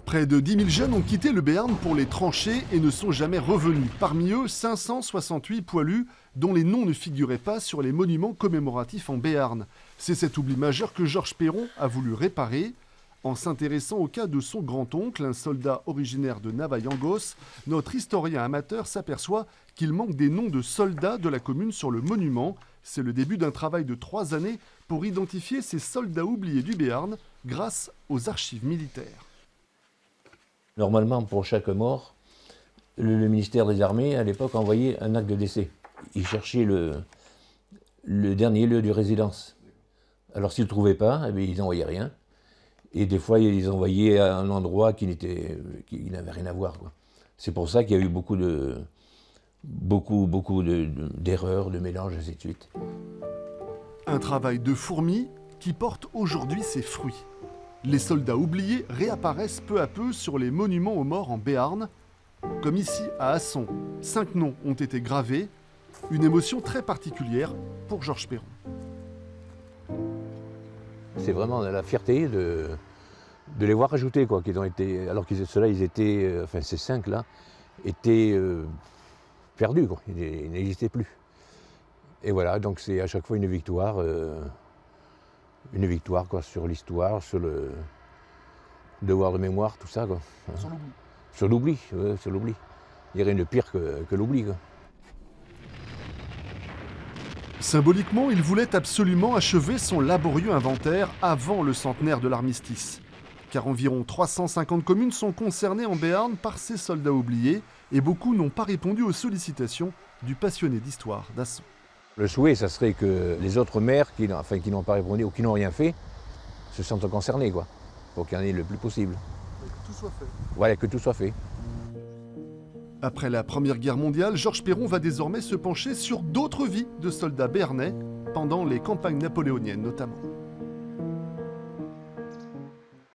Près de 10 000 jeunes ont quitté le Béarn pour les tranchées et ne sont jamais revenus. Parmi eux, 568 poilus dont les noms ne figuraient pas sur les monuments commémoratifs en Béarn. C'est cet oubli majeur que Georges Perron a voulu réparer. En s'intéressant au cas de son grand-oncle, un soldat originaire de Navayangos, notre historien amateur s'aperçoit qu'il manque des noms de soldats de la commune sur le monument. C'est le début d'un travail de 3 années pour identifier ces soldats oubliés du Béarn grâce aux archives militaires. Normalement, pour chaque mort, le ministère des Armées, à l'époque, envoyait un acte de décès. Ils cherchaient le dernier lieu de résidence. Alors s'ils ne trouvaient pas, eh bien, ils n'envoyaient rien. Et des fois, ils envoyaient à un endroit qui n'avait rien à voir. C'est pour ça qu'il y a eu beaucoup d'erreurs, de mélanges, ainsi de suite. Un travail de fourmi qui porte aujourd'hui ses fruits. Les soldats oubliés réapparaissent peu à peu sur les monuments aux morts en Béarn. Comme ici à Asson, 5 noms ont été gravés. Une émotion très particulière pour Georges Perron. C'est vraiment la fierté de les voir ajoutés, quoi, qu'ils ont été, alors que ceux-là, ils étaient, enfin ces 5 là, étaient perdus, quoi. Ils n'existaient plus. Et voilà, donc c'est à chaque fois une victoire quoi, sur l'histoire, sur le devoir de mémoire, tout ça, quoi. Sur l'oubli. Sur l'oubli, ouais, sur l'oubli. Il n'y a rien de pire que l'oubli, quoi. Symboliquement, il voulait absolument achever son laborieux inventaire avant le centenaire de l'armistice. Car environ 350 communes sont concernées en Béarn par ces soldats oubliés et beaucoup n'ont pas répondu aux sollicitations du passionné d'histoire d'Asson. Le souhait, ça serait que les autres maires qui n'ont pas répondu ou qui n'ont rien fait se sentent concernés, quoi, pour qu'il y en ait le plus possible. Que tout soit fait. Voilà, que tout soit fait. Après la Première Guerre mondiale, Georges Perron va désormais se pencher sur d'autres vies de soldats béarnais, pendant les campagnes napoléoniennes notamment.